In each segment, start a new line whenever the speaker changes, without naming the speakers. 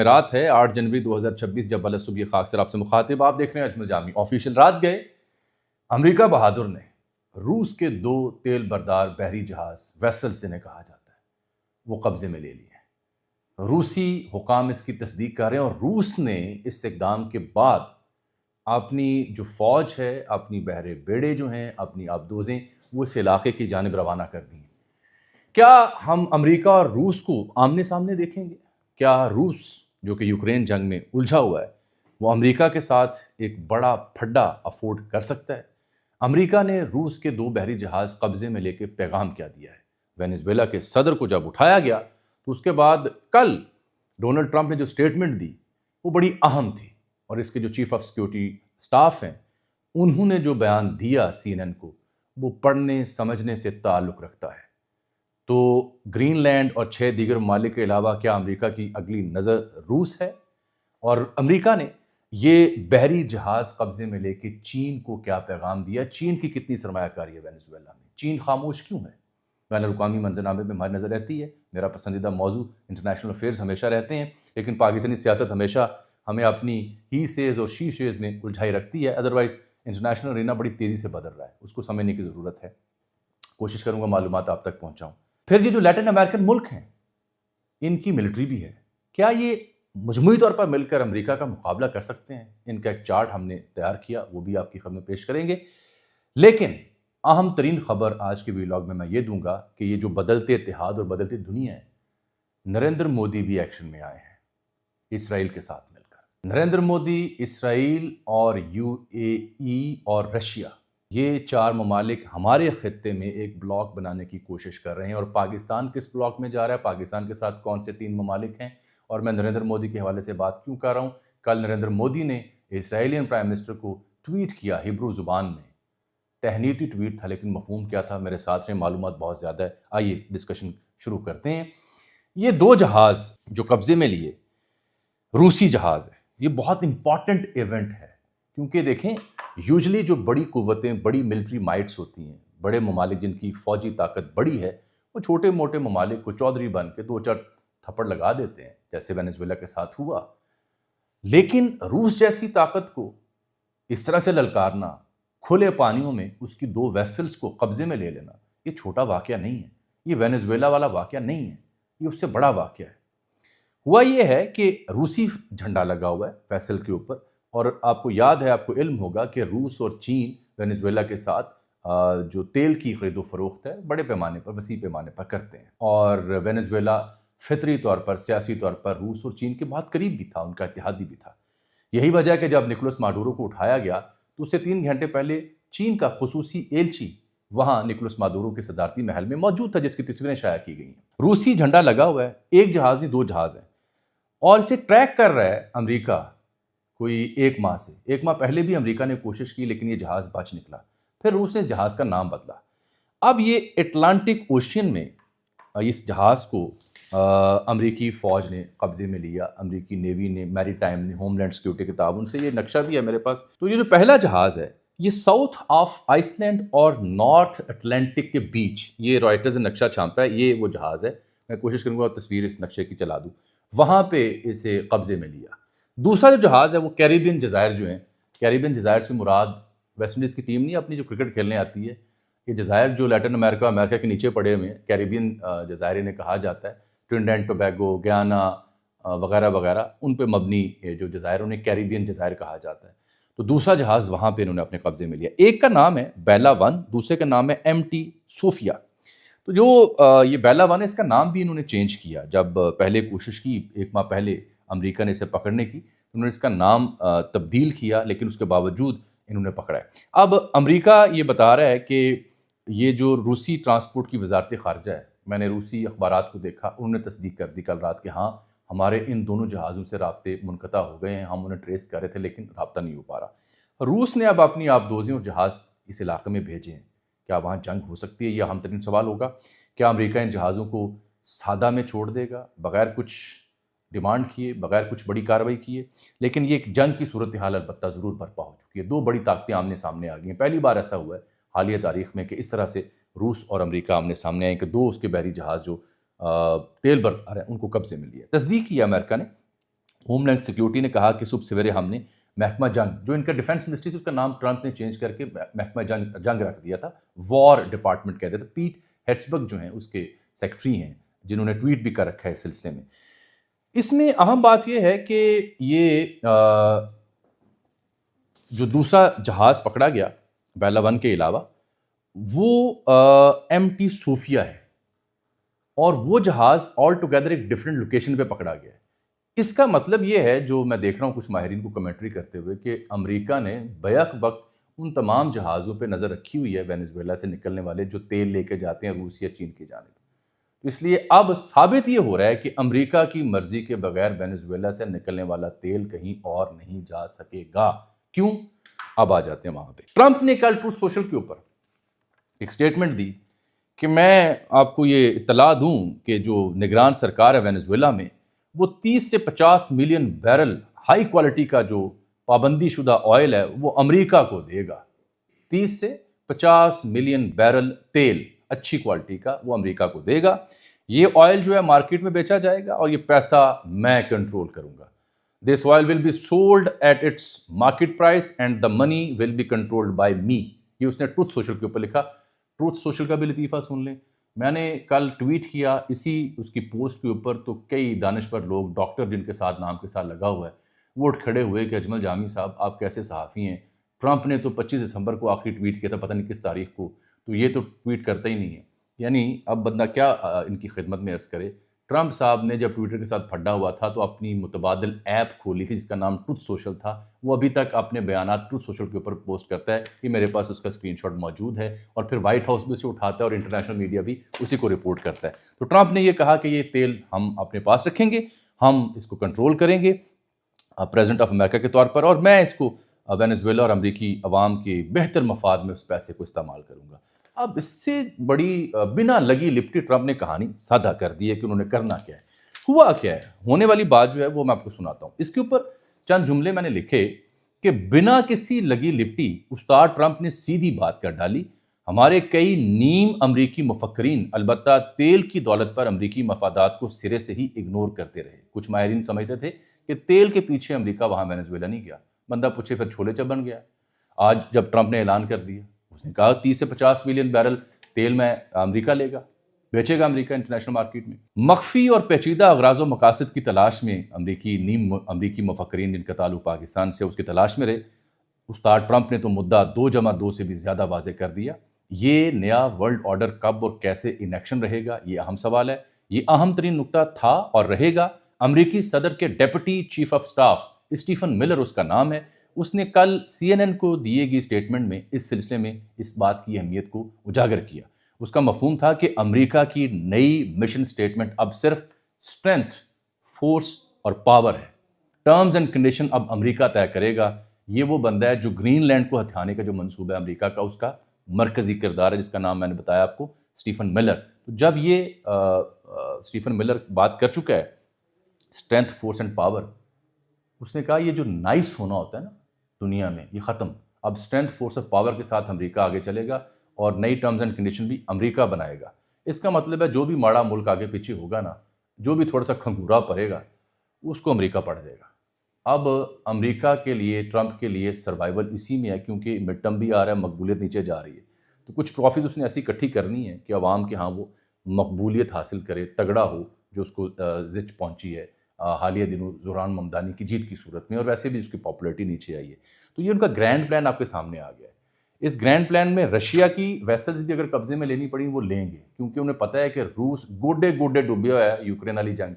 رات ہے 8 جنوری 2026 جب بلد صبح خاک سر آپ سے مخاطب آپ دیکھ رہے ہیں اجمل جامی آفیشیل۔ رات گئے امریکہ بہادر نے روس کے 2 تیل بردار بحری جہاز ویسلز جنہیں کہا جاتا ہے وہ قبضے میں لے لیے ہیں۔ روسی حکام اس کی تصدیق کر رہے ہیں اور روس نے اس اقدام کے بعد اپنی جو فوج ہے، اپنی بحر بیڑے جو ہیں، اپنی آبدوزیں وہ اس علاقے کی جانب روانہ کر دی ہیں۔ کیا ہم امریکہ اور روس کو آمنے سامنے دیکھیں گے؟ کیا روس جو کہ یوکرین جنگ میں الجھا ہوا ہے وہ امریکہ کے ساتھ ایک بڑا پھڈا افورڈ کر سکتا ہے؟ امریکہ نے روس کے 2 بحری جہاز قبضے میں لے کے پیغام کیا دیا ہے؟ وینزویلا کے صدر کو جب اٹھایا گیا تو اس کے بعد کل ڈونلڈ ٹرمپ نے جو سٹیٹمنٹ دی وہ بڑی اہم تھی، اور اس کے جو چیف آف سیکیورٹی سٹاف ہیں انہوں نے جو بیان دیا سی این این کو وہ پڑھنے سمجھنے سے تعلق رکھتا ہے۔ تو گرین لینڈ اور 6 دیگر ممالک کے علاوہ کیا امریکہ کی اگلی نظر روس ہے؟ اور امریکہ نے یہ بحری جہاز قبضے میں لے کے چین کو کیا پیغام دیا؟ چین کی کتنی سرمایہ کاری ہے وینزویلا میں؟ چین خاموش کیوں ہے؟ بین الاقوامی منظرنامے میں ہماری نظر رہتی ہے۔ میرا پسندیدہ موضوع انٹرنیشنل افیئرز ہمیشہ رہتے ہیں، لیکن پاکستانی سیاست ہمیشہ ہمیں اپنی ہی سیز اور شی شیز میں الجھائی رکھتی ہے۔ ادروائز انٹرنیشنل ارینا بڑی تیزی سے بدل رہا ہے، اس کو سمجھنے کی ضرورت ہے۔ کوشش کروں گا معلومات آپ تک پہنچاؤں۔ پھر یہ جو لیٹن امریکن ملک ہیں ان کی ملٹری بھی ہے، کیا یہ مجموعی طور پر مل کر امریکہ کا مقابلہ کر سکتے ہیں؟ ان کا ایک چارٹ ہم نے تیار کیا، وہ بھی آپ کی خدمت میں پیش کریں گے۔ لیکن اہم ترین خبر آج کے ویلاگ میں یہ دوں گا کہ یہ جو بدلتے اتحاد اور بدلتی دنیا ہے، نریندر مودی بھی ایکشن میں آئے ہیں اسرائیل کے ساتھ مل کر۔ نریندر مودی اسرائیل اور یو اے ای اور رشیا، یہ 4 ممالک ہمارے خطے میں ایک بلاک بنانے کی کوشش کر رہے ہیں، اور پاکستان کس بلاک میں جا رہا ہے، پاکستان کے ساتھ کون سے 3 ممالک ہیں، اور میں نریندر مودی کے حوالے سے بات کیوں کر رہا ہوں؟ کل نریندر مودی نے اسرائیلین پرائم منسٹر کو ٹویٹ کیا ہیبرو زبان میں، تہنیتی ٹویٹ تھا لیکن مفہوم کیا تھا؟ میرے ساتھ ہیں، معلومات بہت زیادہ ہے، آئیے ڈسکشن شروع کرتے ہیں۔ یہ 2 جہاز جو قبضے میں لیے روسی جہاز ہے، یہ بہت امپورٹنٹ ایونٹ ہے، کیونکہ دیکھیں یوزلی جو بڑی قوتیں، بڑی ملٹری مائٹس ہوتی ہیں، بڑے ممالک جن کی فوجی طاقت بڑی ہے، وہ چھوٹے موٹے ممالک کو چودھری بن کے 2-4 تھپڑ لگا دیتے ہیں، جیسے وینزویلا کے ساتھ ہوا۔ لیکن روس جیسی طاقت کو اس طرح سے للکارنا، کھلے پانیوں میں اس کی 2 ویسلز کو قبضے میں لے لینا، یہ چھوٹا واقعہ نہیں ہے، یہ وینزویلا والا واقعہ نہیں ہے، یہ اس سے بڑا واقعہ ہے۔ ہوا یہ ہے کہ روسی جھنڈا لگا ہوا ہے ویسل کے اوپر، اور آپ کو یاد ہے، آپ کو علم ہوگا کہ روس اور چین وینزویلا کے ساتھ جو تیل کی خرید و فروخت ہے بڑے پیمانے پر، وسیع پیمانے پر کرتے ہیں، اور وینزویلا فطری طور پر، سیاسی طور پر روس اور چین کے بہت قریب بھی تھا، ان کا اتحادی بھی تھا۔ یہی وجہ ہے کہ جب نکولس مادورو کو اٹھایا گیا تو اس سے 3 گھنٹے پہلے چین کا خصوصی ایلچی وہاں نکولس مادورو کے صدارتی محل میں موجود تھا، جس کی تصویریں شائع کی گئی ہیں۔ روسی جھنڈا لگا ہوا ہے، ایک جہاز نہیں 2 جہاز ہیں، اور اسے ٹریک کر رہا ہے امریکہ کوئی 1 ماہ سے۔ 1 ماہ پہلے بھی امریکہ نے کوشش کی لیکن یہ جہاز بچ نکلا، پھر روس نے اس جہاز کا نام بدلا۔ اب یہ اٹلانٹک اوشین میں اس جہاز کو امریکی فوج نے قبضے میں لیا، امریکی نیوی نے، میری ٹائم نے، ہوم لینڈ سیکیورٹی کے تعاون سے۔ یہ نقشہ بھی ہے میرے پاس۔ تو یہ جو پہلا جہاز ہے یہ ساؤتھ آف آئس لینڈ اور نارتھ اٹلانٹک کے بیچ، یہ رائٹرز نے نقشہ چھاپا ہے، یہ وہ جہاز ہے۔ میں کوشش کروں گا تصویر اس نقشے کی چلا دوں، وہاں پہ اسے قبضے میں لیا۔ دوسرا جو جہاز ہے وہ کیریبین جزائر جو ہیں، کیریبین جزائر سے مراد ویسٹ انڈیز کی ٹیم نہیں، اپنی جو کرکٹ کھیلنے آتی ہے، یہ جزائر جو لیٹن امریکہ کے نیچے پڑے ہوئے ہیں، کیریبین جزائر انہیں کہا جاتا ہے۔ ٹرینیڈاڈ ٹوبیگو، گیانا وغیرہ وغیرہ، ان پہ مبنی جو جزائر انہیں کیریبین جزائر کہا جاتا ہے۔ تو دوسرا جہاز وہاں پہ انہوں نے اپنے قبضے میں لیا۔ ایک کا نام ہے بیلا 1، دوسرے کا نام ہے ایم ٹی صوفیہ۔ تو جو یہ بیلا 1 ہے، اس کا نام بھی انہوں نے چینج کیا۔ جب پہلے کوشش کی 1 ماہ پہلے امریکہ نے اسے پکڑنے کی، انہوں نے اس کا نام تبدیل کیا، لیکن اس کے باوجود انہوں نے پکڑا ہے۔ اب امریکہ یہ بتا رہا ہے کہ یہ جو روسی ٹرانسپورٹ کی وزارت خارجہ ہے، میں نے روسی اخبارات کو دیکھا، انہوں نے تصدیق کر دی کل رات کہ ہاں ہمارے ان دونوں جہازوں سے رابطے منقطع ہو گئے ہیں، ہم انہیں ٹریس کر رہے تھے لیکن رابطہ نہیں ہو پا رہا۔ روس نے اب اپنی آبدوزیں اور جہاز اس علاقے میں بھیجے ہیں۔ کیا وہاں جنگ ہو سکتی ہے؟ یہ اہم ترین سوال ہوگا۔ کیا امریکہ ان جہازوں کو سادہ میں چھوڑ دے گا، بغیر کچھ ڈیمانڈ کیے، بغیر کچھ بڑی کارروائی کیے؟ لیکن یہ ایک جنگ کی صورتحال البتہ ضرور برپا ہو چکی ہے۔ 2 بڑی طاقتیں آمنے سامنے آ گئی ہیں۔ پہلی بار ایسا ہوا ہے حالیہ تاریخ میں کہ اس طرح سے روس اور امریکہ آمنے سامنے آئے کہ 2 اس کے بحری جہاز جو تیل بردار ہیں ان کو قبضے میں لیا۔ تصدیق کی امریکہ نے ہوم لینڈ سیکیورٹی نے کہا کہ صبح سویرے ہم نے محکمہ جنگ، جو ان کا ڈیفینس منسٹری سے، اس کا نام ٹرمپ نے چینج کر کے محکمہ جنگ رکھ دیا تھا، وار ڈپارٹمنٹ کہتے تھے. پیٹ ہیٹسبرگ جو ہیں اس کے سیکرٹری ہیں، جنہوں نے ٹویٹ بھی کر رکھا ہے اس سلسلے میں. اس میں اہم بات یہ ہے کہ یہ جو دوسرا جہاز پکڑا گیا بیلا ون کے علاوہ، وہ ایم ٹی صوفیہ ہے، اور وہ جہاز آل ٹوگیدر ایک ڈفرینٹ لوکیشن پہ پکڑا گیا ہے. اس کا مطلب یہ ہے، جو میں دیکھ رہا ہوں کچھ ماہرین کو کمنٹری کرتے ہوئے، کہ امریکہ نے بیک وقت ان تمام جہازوں پہ نظر رکھی ہوئی ہے وینزویلا سے نکلنے والے، جو تیل لے کے جاتے ہیں روس یا چین کی جانب. اس لیے اب ثابت یہ ہو رہا ہے کہ امریکہ کی مرضی کے بغیر وینزویلا سے نکلنے والا تیل کہیں اور نہیں جا سکے گا. کیوں؟ اب آ جاتے ہیں وہاں پہ. ٹرمپ نے کل ٹروتھ سوشل کے اوپر ایک سٹیٹمنٹ دی کہ میں آپ کو یہ اطلاع دوں کہ جو نگران سرکار ہے وینزویلا میں، وہ 30 سے 50 ملین بیرل ہائی کوالٹی کا جو پابندی شدہ آئل ہے وہ امریکہ کو دے گا. 30 سے 50 ملین بیرل تیل اچھی کوالٹی کا وہ امریکہ کو دے گا. یہ آئل جو ہے مارکیٹ میں بیچا جائے گا اور یہ پیسہ میں کنٹرول کروں گا. This oil will be sold at its market price and the money will be controlled by me. یہ اس نے ٹروتھ سوشل کے اوپر لکھا. ٹروتھ سوشل کا بھی لطیفہ سن لیں. میں نے کل ٹویٹ کیا اسی اس کی پوسٹ کے اوپر، تو کئی دانشور لوگ، ڈاکٹر جن کے ساتھ نام کے ساتھ لگا ہوا ہے، وہ اٹھ کھڑے ہوئے کہ اجمل جامی صاحب آپ کیسے صحافی ہیں؟ ٹرمپ نے تو 25 دسمبر کو آخری ٹویٹ کیا تھا، پتہ نہیں کس تاریخ کو، تو یہ تو ٹویٹ کرتا ہی نہیں ہے. یعنی اب بندہ کیا ان کی خدمت میں عرض کرے. ٹرمپ صاحب نے جب ٹویٹر کے ساتھ پھڈا ہوا تھا تو اپنی متبادل ایپ کھولی تھی جس کا نام ٹروتھ سوشل تھا. وہ ابھی تک اپنے بیانات ٹروتھ سوشل کے اوپر پوسٹ کرتا ہے کہ میرے پاس اس کا اسکرین شاٹ موجود ہے، اور پھر وائٹ ہاؤس بھی اسے اٹھاتا ہے اور انٹرنیشنل میڈیا بھی اسی کو رپورٹ کرتا ہے. تو ٹرمپ نے یہ کہا کہ یہ تیل ہم اپنے پاس رکھیں گے، ہم اس کو کنٹرول کریں گے پریزیڈنٹ آف امریکہ کے طور پر، اور میں اس کو وینزویلا اور امریکی عوام کے بہتر مفاد میں اس پیسے کو استعمال کروں گا. اب اس سے بڑی بنا لگی لپٹی ٹرمپ نے کہانی سادہ کر دی ہے کہ انہوں نے کرنا کیا ہے. ہوا کیا ہے، ہونے والی بات جو ہے وہ میں آپ کو سناتا ہوں. اس کے اوپر چند جملے میں نے لکھے کہ بنا کسی لگی لپٹی استاد ٹرمپ نے سیدھی بات کر ڈالی. ہمارے کئی نیم امریکی مفکرین البتہ تیل کی دولت پر امریکی مفادات کو سرے سے ہی اگنور کرتے رہے. کچھ ماہرین سمجھتے تھے کہ تیل کے پیچھے امریکہ وہاں وینزویلا نہیں گیا. بندہ پوچھے پھر چھولے چبن گیا. آج جب ٹرمپ نے اعلان کر دیا، اس نے کہا 30 سے 50 ملین بیرل تیل میں امریکہ لے گا، بیچے گا امریکہ انٹرنیشنل مارکیٹ میں. مخفی اور پیچیدہ اغراض و مقاصد کی تلاش میں امریکی مفکرین جن کا تعلق پاکستان سے اس کی تلاش میں رہے. استاد ٹرمپ نے تو مدعا 2+2 سے بھی زیادہ واضح کر دیا. یہ نیا ورلڈ آرڈر کب اور کیسے ان ایکشن رہے گا، یہ اہم سوال ہے. یہ اہم ترین نکتہ تھا اور رہے گا. امریکی صدر کے deputy chief of staff Stephen Miller اس کا نام ہے، اس نے کل CNN کو دیے گئی سٹیٹمنٹ میں اس سلسلے میں اس بات کی اہمیت کو اجاگر کیا. اس کا مفہوم تھا کہ امریکہ کی نئی مشن سٹیٹمنٹ اب صرف اسٹرینتھ، فورس اور پاور ہے. ٹرمز اینڈ کنڈیشن اب امریکہ طے کرے گا. یہ وہ بندہ ہے جو گرین لینڈ کو ہتھیانے کا جو منصوبہ ہے امریکہ کا، اس کا مرکزی کردار ہے، جس کا نام میں نے بتایا آپ کو، اسٹیفن ملر. تو جب یہ اسٹیفن ملر بات کر چکا ہے اسٹرینتھ، فورس اینڈ پاور، اس نے کہا یہ جو نائس ہونا ہوتا ہے نا دنیا میں، یہ ختم. اب اسٹرینتھ، فورس اور پاور کے ساتھ امریکہ آگے چلے گا اور نئی ٹرمز اینڈ کنڈیشن بھی امریکہ بنائے گا. اس کا مطلب ہے جو بھی ماڑا ملک آگے پیچھے ہوگا نا، جو بھی تھوڑا سا کھنگورا پڑے گا، اس کو امریکہ پڑھ دے گا. اب امریکہ کے لیے، ٹرمپ کے لیے سروائیول اسی میں ہے، کیونکہ مڈ ٹرم بھی آ رہا ہے، مقبولیت نیچے جا رہی ہے. تو کچھ ٹرافیز اس نے ایسی اکٹھی کرنی ہے کہ عوام کے ہاں وہ مقبولیت حاصل کرے، تگڑا ہو، جو اس کو زچ پہنچی ہے حالیہ دنوں زوران ممدانی کی جیت کی صورت میں، اور ویسے بھی اس کی پاپولیرٹی نیچے آئی ہے. تو یہ ان کا گرینڈ پلان آپ کے سامنے آ گیا ہے. اس گرینڈ پلان میں رشیا کی ویسلز بھی اگر قبضے میں لینی پڑیں وہ لیں گے، کیونکہ انہیں پتہ ہے کہ روس گوڈے گوڈے ڈوبیا ہوا ہے یوکرین والی جنگ.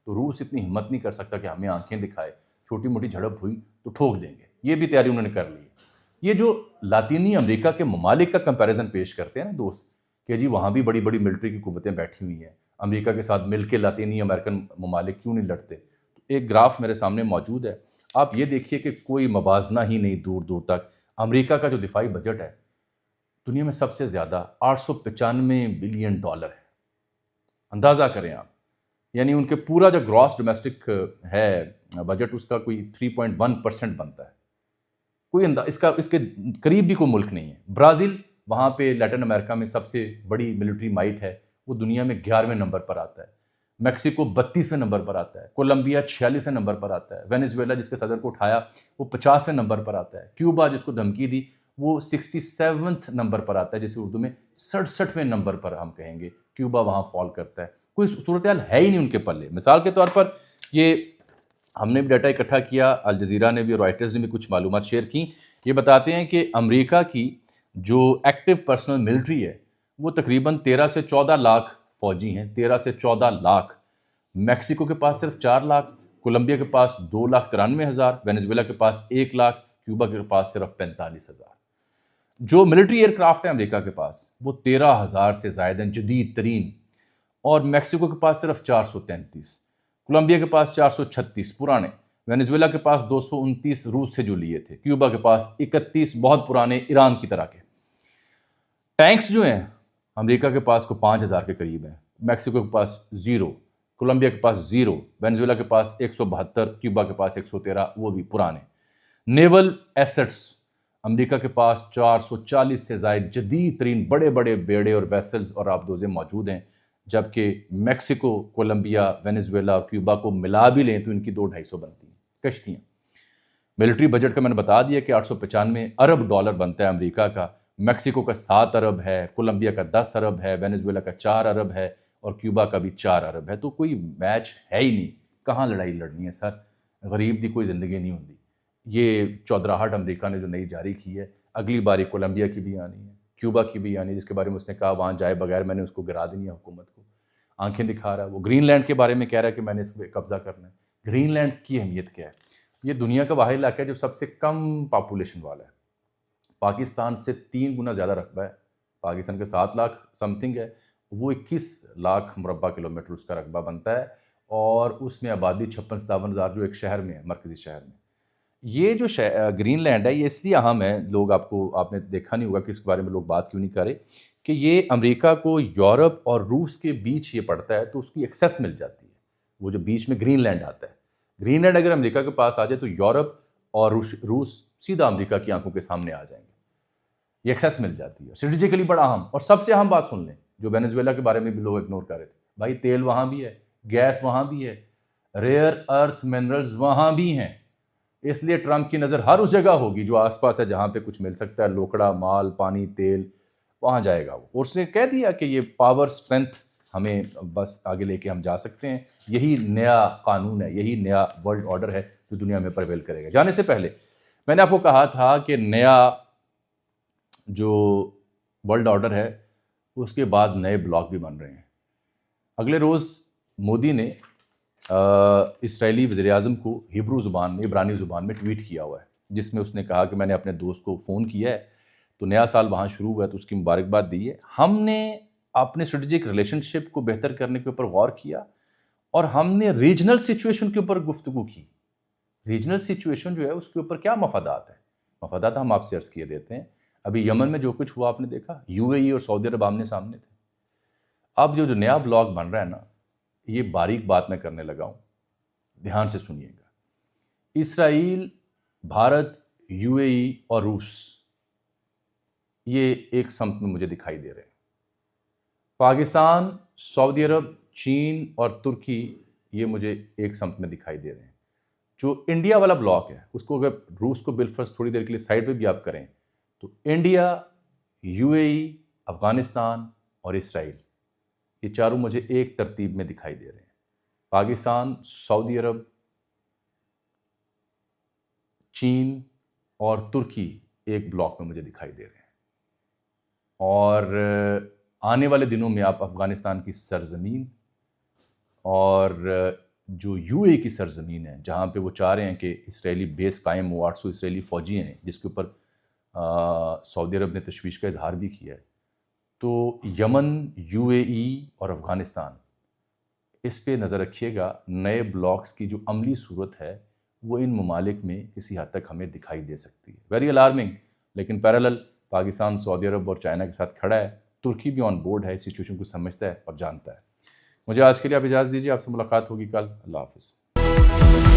تو روس اتنی ہمت نہیں کر سکتا کہ ہمیں آنکھیں دکھائے، چھوٹی موٹی جھڑپ ہوئی تو ٹھوک دیں گے. یہ بھی تیاری انہوں نے کر لی ہے. یہ جو لاطینی امریکہ کے ممالک کا کمپیریزن پیش کرتے ہیں نا دوست، کہ جی وہاں بھی بڑی بڑی ملٹری کی قوتیں بیٹھی ہوئی ہیں، امریکہ کے ساتھ مل کے لاطینی امریکن ممالک کیوں نہیں لڑتے. ایک گراف میرے سامنے موجود ہے، آپ یہ دیکھیے کہ کوئی موازنہ ہی نہیں دور دور تک. امریکہ کا جو دفاعی بجٹ ہے دنیا میں سب سے زیادہ $895 بلین ہے. اندازہ کریں آپ، یعنی ان کے پورا جو گراس ڈومیسٹک ہے بجٹ، اس کا کوئی 3.1% بنتا ہے. کوئی اس کے قریب بھی کوئی ملک نہیں ہے. برازیل وہاں پہ لیٹن امریکہ میں سب سے بڑی ملٹری مائٹ ہے، وہ دنیا میں 11ویں نمبر پر آتا ہے. میکسیکو 32ویں نمبر پر آتا ہے، کولمبیا 46ویں نمبر پر آتا ہے، وینیزویلا جس کے صدر کو اٹھایا وہ 50ویں نمبر پر آتا ہے، کیوبا جس کو دھمکی دی وہ 67ویں نمبر پر آتا ہے، جسے اردو میں 67ویں نمبر پر ہم کہیں گے، کیوبا وہاں فال کرتا ہے۔ کوئی صورتحال ہے ہی نہیں ان کے پلے۔ مثال کے طور پر یہ ہم نے بھی ڈیٹا اکٹھا کیا، الجزیرہ نے بھی اور رائٹرز نے بھی کچھ معلومات شیئر کی، یہ بتاتے ہیں کہ امریکہ کی جو ایکٹیو پرسنل ملٹری ہے وہ تقریباً 13 سے 14 لاکھ فوجی ہیں، 13 سے 14 لاکھ۔ میکسیکو کے پاس صرف 4 لاکھ، کولمبیا کے پاس 2,93,000، وینیزویلا کے پاس 1 لاکھ، کیوبا کے پاس صرف 45,000۔ جو ملٹری ایئر کرافٹ ہے امریکہ کے پاس وہ 13,000 سے زائد ہیں، جدید ترین، اور میکسیکو کے پاس صرف 433، کولمبیا کے پاس 436 پرانے، وینیزویلا کے پاس 229 روس سے جو لیے تھے، کیوبا کے پاس 31 بہت پرانے ایران کی طرح کے۔ ٹینکس جو ہیں امریکہ کے پاس کو 5,000 کے قریب ہیں، میکسیکو کے پاس 0، کولمبیا کے پاس 0، وینیزویلا کے پاس 172، کیوبا کے پاس 113، وہ بھی پرانے۔ نیول ایسٹس امریکہ کے پاس 440 سے زائد جدید ترین بڑے بڑے بیڑے اور ویسلز اور آبدوزیں موجود ہیں، جبکہ میکسیکو، کولمبیا، وینیزویلا اور کیوبا کو ملا بھی لیں تو ان کی 200-250 بنتی ہیں کشتیاں۔ ملٹری بجٹ کا میں نے بتا دیا کہ 895 ارب ڈالر بنتا ہے امریکہ کا، میکسیکو کا 7 ارب ہے، کولمبیا کا 10 ارب ہے، وینیزویلا کا 4 ارب ہے اور کیوبا کا بھی 4 ارب ہے۔ تو کوئی میچ ہے ہی نہیں، کہاں لڑائی لڑنی ہے سر، غریب دی کوئی زندگی نہیں ہوتی۔ یہ چودراہٹ امریکہ نے جو نئی جاری کی ہے، اگلی باری کولمبیا کی بھی آنی ہے، کیوبا کی بھی آنی ہے، جس کے بارے میں اس نے کہا وہاں جائے بغیر میں نے اس کو گرا دینی ہے حکومت کو، آنکھیں دکھا رہا ہے۔ وہ گرین لینڈ کے بارے میں کہہ رہا ہے کہ میں نے اس پہ قبضہ کرنا ہے۔ گرین لینڈ کی اہمیت کیا ہے؟ یہ دنیا کا واحد علاقہ ہے جو سب سے کم پاپولیشن والا ہے، پاکستان سے 3 گنا زیادہ رقبہ ہے، پاکستان کے 7 لاکھ سم تھنگ ہے، وہ 21 لاکھ مربع کلومیٹر اس کا رقبہ بنتا ہے، اور اس میں آبادی 56-57 ہزار جو ایک شہر میں ہے، مرکزی شہر میں۔ یہ جو گرین لینڈ ہے یہ اس لیے اہم ہے، لوگ آپ نے دیکھا نہیں ہوگا کہ اس کے بارے میں لوگ بات کیوں نہیں کر رہے، کہ یہ امریکہ کو یورپ اور روس کے بیچ یہ پڑتا ہے تو اس کی ایکسیس مل جاتی ہے، وہ جو بیچ میں گرین لینڈ آتا ہے۔ گرین لینڈ اگر امریکہ کے پاس آ جائے تو یورپ اور روس سیدھا امریکہ کی آنکھوں کے سامنے آ جائیں گے، یہ ایکسیس مل جاتی ہے، اسٹریٹجیکلی بڑا اہم۔ اور سب سے اہم بات سن لیں جو وینیزویلا کے بارے میں بھی لوگ اگنور کر رہے تھے، بھائی تیل وہاں بھی ہے، گیس وہاں بھی ہے، ریئر ارتھ منرلز وہاں بھی ہیں، اس لیے ٹرمپ کی نظر ہر اس جگہ ہوگی جو آس پاس ہے جہاں پہ کچھ مل سکتا ہے، لوکڑا، مال، پانی، تیل، وہاں جائے گا وہ۔ اور اس نے کہہ دیا کہ یہ پاور سٹرینتھ ہمیں بس آگے لے کے ہم جا سکتے ہیں، یہی نیا قانون ہے، یہی نیا ورلڈ آرڈر ہے جو دنیا میں پریویل کرے گا۔ جانے سے پہلے میں نے آپ کو کہا تھا کہ نیا جو ورلڈ آرڈر ہے اس کے بعد نئے بلاک بھی بن رہے ہیں۔ اگلے روز مودی نے اسرائیلی وزیر اعظم کو ہیبرو زبان میں، عبرانی زبان میں ٹویٹ کیا ہوا ہے، جس میں اس نے کہا کہ میں نے اپنے دوست کو فون کیا ہے تو نیا سال وہاں شروع ہوا ہے تو اس کی مبارکباد دی ہے۔ ہم نے اپنے اسٹریٹجک ریلیشن شپ کو بہتر کرنے کے اوپر غور کیا اور ہم نے ریجنل سچویشن کے اوپر گفتگو کی۔ ریجنل سچویشن جو ہے اس کے اوپر کیا مفادات ہیں، مفادات ہم آپ سے عرض کیے دیتے ہیں۔ ابھی یمن میں جو کچھ ہوا آپ نے دیکھا، یو اے ای اور سعودی عرب آمنے سامنے تھے۔ اب جو نیا بلاک بن رہا ہے نا، یہ باریک بات میں کرنے لگا ہوں، دھیان سے سنیے گا۔ اسرائیل، بھارت، یو اے ای اور روس یہ ایک سمت میں مجھے دکھائی دے رہے ہیں۔ پاکستان، سعودی عرب، چین اور ترکی یہ مجھے ایک سمت میں دکھائی دے رہے ہیں۔ جو انڈیا والا بلاک ہے اس کو اگر روس کو بالفرض تھوڑی دیر کے لیے سائڈ پہ بھی آپ کریں تو انڈیا، یو اے ای، افغانستان اور اسرائیل یہ چاروں مجھے ایک ترتیب میں دکھائی دے رہے ہیں۔ پاکستان، سعودی عرب، چین اور ترکی ایک بلاک میں مجھے دکھائی دے رہے ہیں، اور آنے والے دنوں میں آپ افغانستان کی سرزمین اور جو یو اے کی سرزمین ہے جہاں پہ وہ چاہ رہے ہیں کہ اسرائیلی بیس قائم ہو، 800 اسرائیلی فوجی ہیں، جس کے اوپر سعودی عرب نے تشویش کا اظہار بھی کیا ہے، تو یمن، یو اے ای اور افغانستان اس پہ نظر رکھیے گا۔ نئے بلاکس کی جو عملی صورت ہے وہ ان ممالک میں کسی حد تک ہمیں دکھائی دے سکتی ہے۔ ویری الارمنگ، لیکن پیرالل پاکستان سعودی عرب اور چائنا کے ساتھ کھڑا ہے، ترکی بھی آن بورڈ ہے، اس سچویشن کو سمجھتا ہے اور جانتا ہے۔ مجھے آج کے لیے آپ اجازت دیجیے، آپ سے ملاقات ہوگی کل۔ اللہ حافظ۔